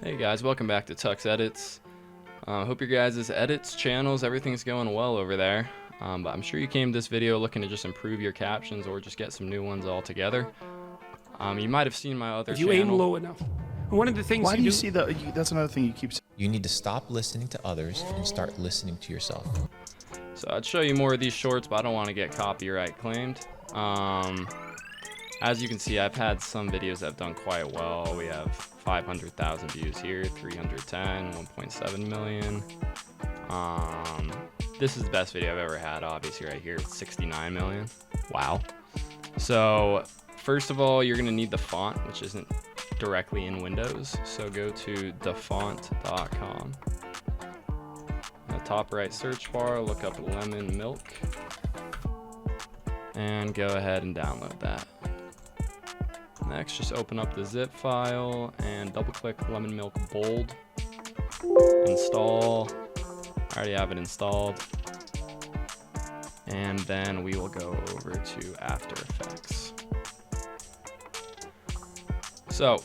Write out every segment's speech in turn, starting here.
Hey guys, welcome back to Tux Edits. Hope your guys' edits, channels, everything's going well over there. But I'm sure you came to this video looking to just improve your captions or just get some new ones altogether. You might have seen my other if you channel. aim low enough. One of the things Why do you see that? That's another thing you keep saying. You need to stop listening to others and start listening to yourself. So I'd show you more of these shorts, but I don't want to get copyright claimed. As you can see, I've had some videos that have done quite well. We have 500,000 views here, 310, 1.7 million. This is the best video I've ever had, obviously right here, it's 69 million. Wow. So first of all, you're gonna need the font, which isn't directly in Windows. So go to thefont.com. In the top right search bar, look up lemon milk and go ahead and download that. Next, just open up the zip file and double click lemon milk bold. Install. I already have it installed. And then we will go over to After Effects. So,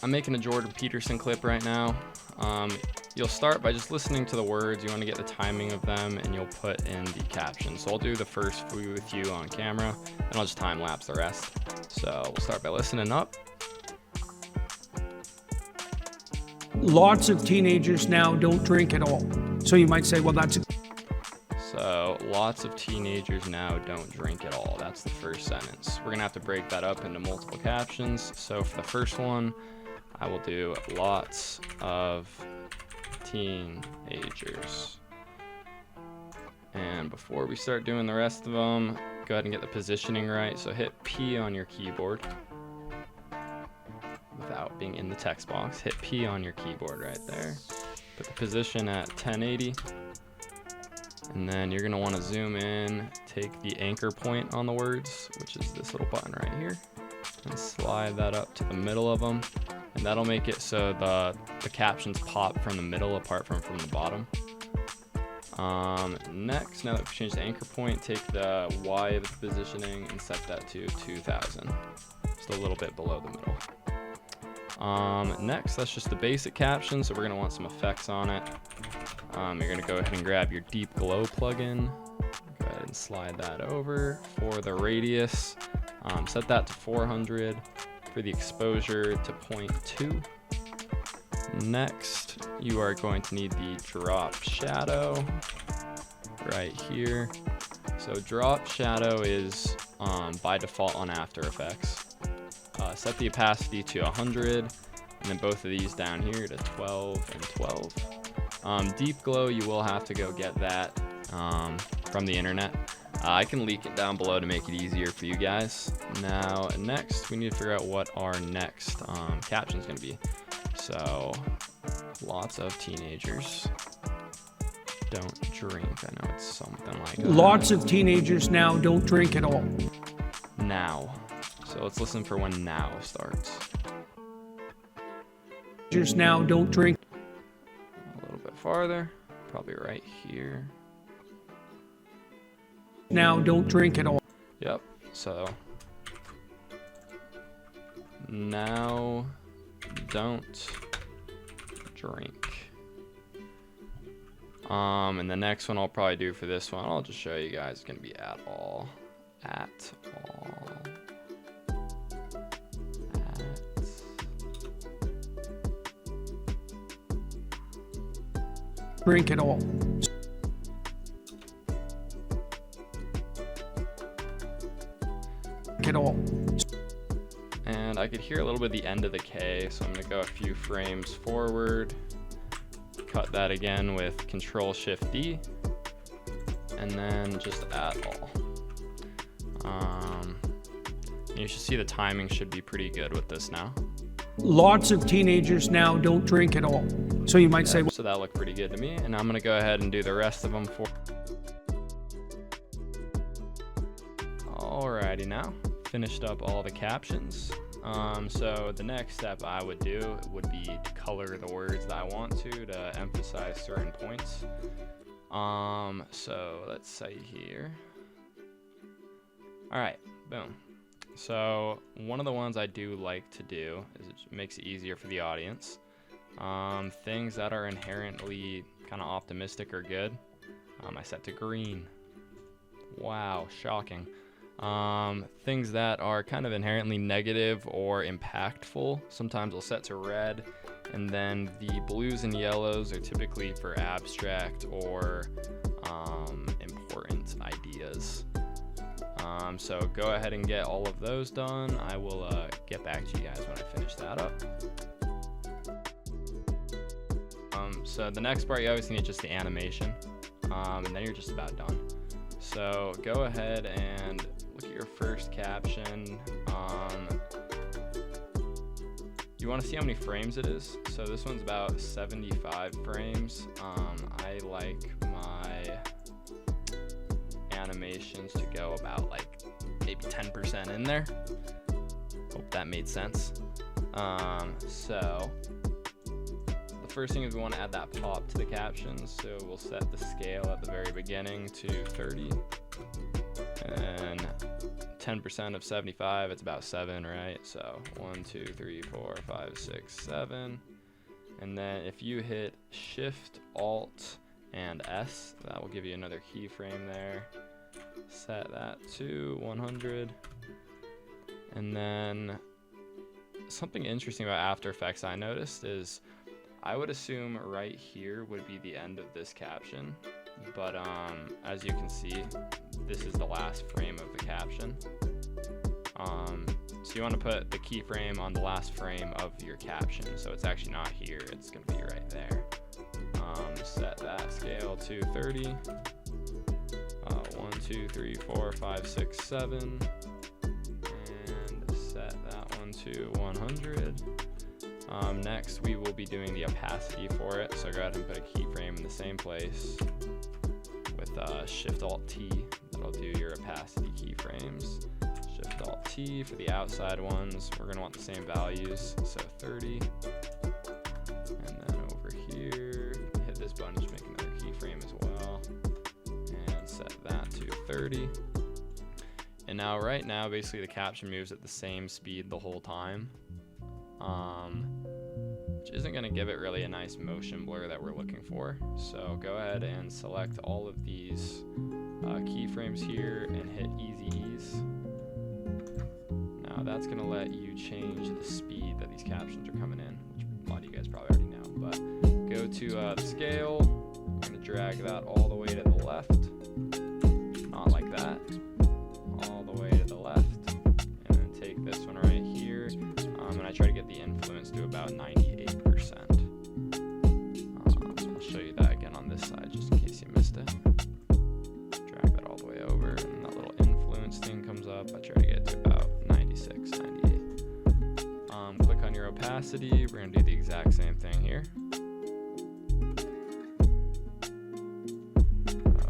I'm making a Jordan Peterson clip right now. You'll start by just listening to the words. You want to get the timing of them, and you'll put in the caption. So I'll do the first few with you on camera, and I'll just time lapse the rest. So we'll start by listening up. lots of teenagers now don't drink at all. So you might say, well, that's So lots of teenagers now don't drink at all. That's the first sentence. We're gonna have to break that up into multiple captions. So for the first one, I will do lots of teenagers. And before we start doing the rest of them, go ahead and get the positioning right. So hit P on your keyboard. Without being in the text box, hit P on your keyboard right there. Put the position at 1080. And then you're gonna wanna zoom in, take the anchor point on the words, which is this little button right here, and slide that up to the middle of them. And that'll make it so the captions pop from the middle apart from the bottom. Next, now that we've changed the anchor point, take the Y of the positioning and set that to 2000. Just a little bit below the middle. Next, that's just the basic caption, so we're gonna want some effects on it. You're gonna go ahead and grab your Deep Glow plugin. Go ahead and slide that over. For the radius, set that to 400. For the exposure to 0.2. Next, you are going to need the drop shadow right here. So drop shadow is by default on After Effects. Set the opacity to 100, and then both of these down here to 12 and 12. Deep Glow, you will have to go get that from the internet. I can link it down below to make it easier for you guys. Now, next, we need to figure out what our next caption is going to be. So, lots of teenagers don't drink. I know it's something like lots of teenagers now don't drink at all. now. So let's listen for when now starts. Teenagers now don't drink. A little bit farther, probably right here. Now don't drink at all. Yep, so now don't drink. And the next one I'll probably do for this one, I'll just show you guys, it's gonna be at all. At all. Drink at all. At all. And I could hear a little bit of the end of the K, so I'm gonna go a few frames forward, cut that again with Control-Shift-D, and then just at all. You should see the timing should be pretty good with this now. Lots of teenagers now don't drink at all. So you might say, So that looked pretty good to me, and I'm gonna go ahead and do the rest of them for. Alrighty, now finished up all the captions. So the next step I would do would be to color the words that I want to emphasize certain points. So let's say here. All right, boom. So one of the ones I do like to do is it makes it easier for the audience. Things that are inherently kind of optimistic or good, I set to green. Wow, shocking. Things that are kind of inherently negative or impactful, sometimes I'll set to red. And then the blues and yellows are typically for abstract or important ideas. So go ahead and get all of those done. I will get back to you guys when I finish that up. So the next part, you always need just the animation, and then you're just about done. So go ahead and look at your first caption. You want to see how many frames it is. So this one's about 75 frames. I like my animations to go about like maybe 10% in there. Hope that made sense. So the first thing is we want to add that pop to the captions. So we'll set the scale at the very beginning to 30. And 10% of 75, it's about 7, right? So 1, 2, 3, 4, 5, 6, 7. And then if you hit Shift, Alt, and S, that will give you another keyframe there. Set that to 100. And then something interesting about After Effects I noticed is I would assume right here would be the end of this caption. But as you can see, this is the last frame of the caption. So you want to put the keyframe on the last frame of your caption. So it's actually not here, it's going to be right there. Set that scale to 30. 1, 2, 3, 4, 5, 6, 7. And set that one to 100. Next, we will be doing the opacity for it. So go ahead and put a keyframe in the same place with Shift-Alt-T. That'll do your opacity keyframes. Shift-Alt-T for the outside ones. We're going to want the same values, so 30. And then over here, hit this button, just make another keyframe as well. And set that to 30. And now, right now, basically the caption moves at the same speed the whole time. Which isn't going to give it really a nice motion blur that we're looking for. So go ahead and select all of these keyframes here and hit Easy Ease. Now that's going to let you change the speed that these captions are coming in, which a lot of you guys probably already know. But go to the scale. I'm going to drag that all the way to the left. Not like that. All the way to the left. And then take this one right here. And I try to get the influence to about 98%. I'll show you that again on this side just in case you missed it. Drag that all the way over and that little influence thing comes up. I try to get it to about 96, 98. Click on your opacity. We're going to do the exact same thing here.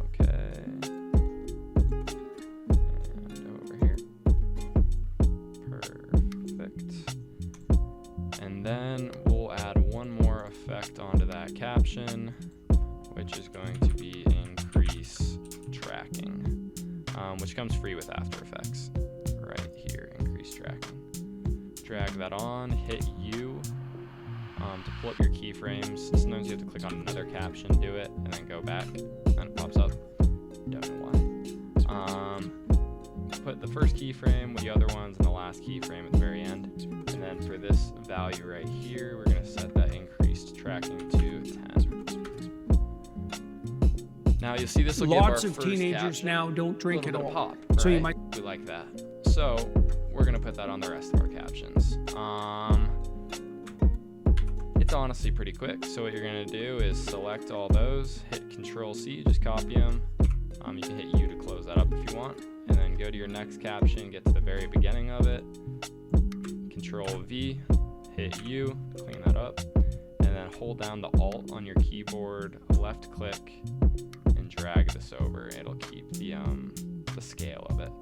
Okay. And over here. Perfect. And then we'll add one more effect onto that caption, which is going to be increase tracking, which comes free with After Effects. Right here, increase tracking. Drag that on, hit U to pull up your keyframes. Sometimes you have to click on another caption, do it, and then go back, and it pops up. Don't know why. Put the first keyframe with the other ones and the last keyframe at the very end. And then for this value right here, we're going to set that increased tracking to 10. Now you'll see this will give our Lots of first teenagers caption now don't drink a at little all. bit of pop, So you right? might. We like that. So we're going to put that on the rest of our captions. It's honestly pretty quick. So what you're going to do is select all those, hit Control-C, just copy them. You can hit U to close that up if you want. And then go to your next caption, get to the very beginning of it. Control-V, hit U, clean that up. And then hold down the Alt on your keyboard, left click, and drag this over. It'll keep the scale of it.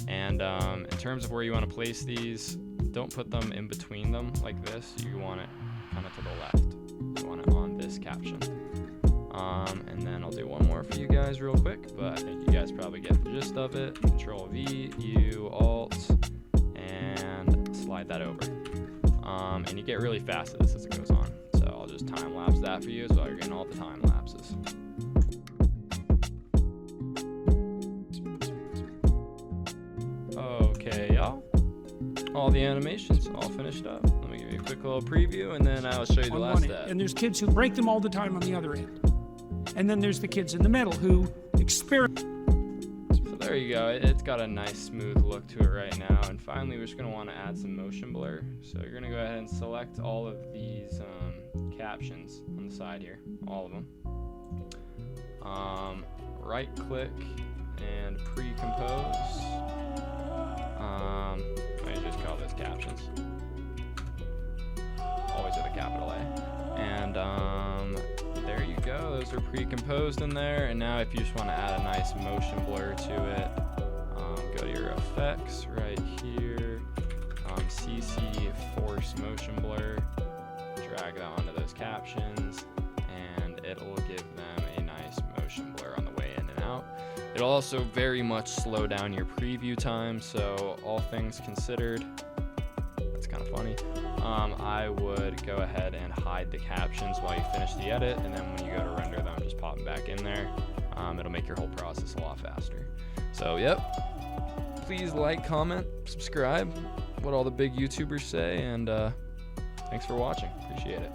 And in terms of where you want to place these, don't put them in between them like this. You want it kind of to the left. You want it on this caption. And then I'll do one more for you guys real quick, but I think you guys probably get the gist of it. Control-V, U, Alt, slide that over. And you get really fast at this as it goes on. So I'll just time lapse that for you so you're getting all the time lapses. Okay, y'all. All the animations all finished up. Let me give you a quick little preview and then I'll show you the on last one step. end. And there's kids who break them all the time on the other end. And then there's the kids in the middle who experiment. So there you go. It's got a nice smooth look to it right now. And finally, we're just going to want to add some motion blur. So you're going to go ahead and select all of these captions on the side here, all of them. Right click and pre-compose. I just call this captions. Always with a capital A. And there you go. Those are pre-composed in there. And now if you just want to add a nice motion blur to it, go to your effects right here. CC force motion blur. Drag that onto those captions, and it'll give them a nice motion blur on the way in and out. It'll also very much slow down your preview time, so all things considered, that's kind of funny. I would go ahead and hide the captions while you finish the edit, and then when you go to render them, just pop them back in there. It'll make your whole process a lot faster. So, yep. Please like, comment, subscribe, what all the big YouTubers say, and thanks for watching. Appreciate it.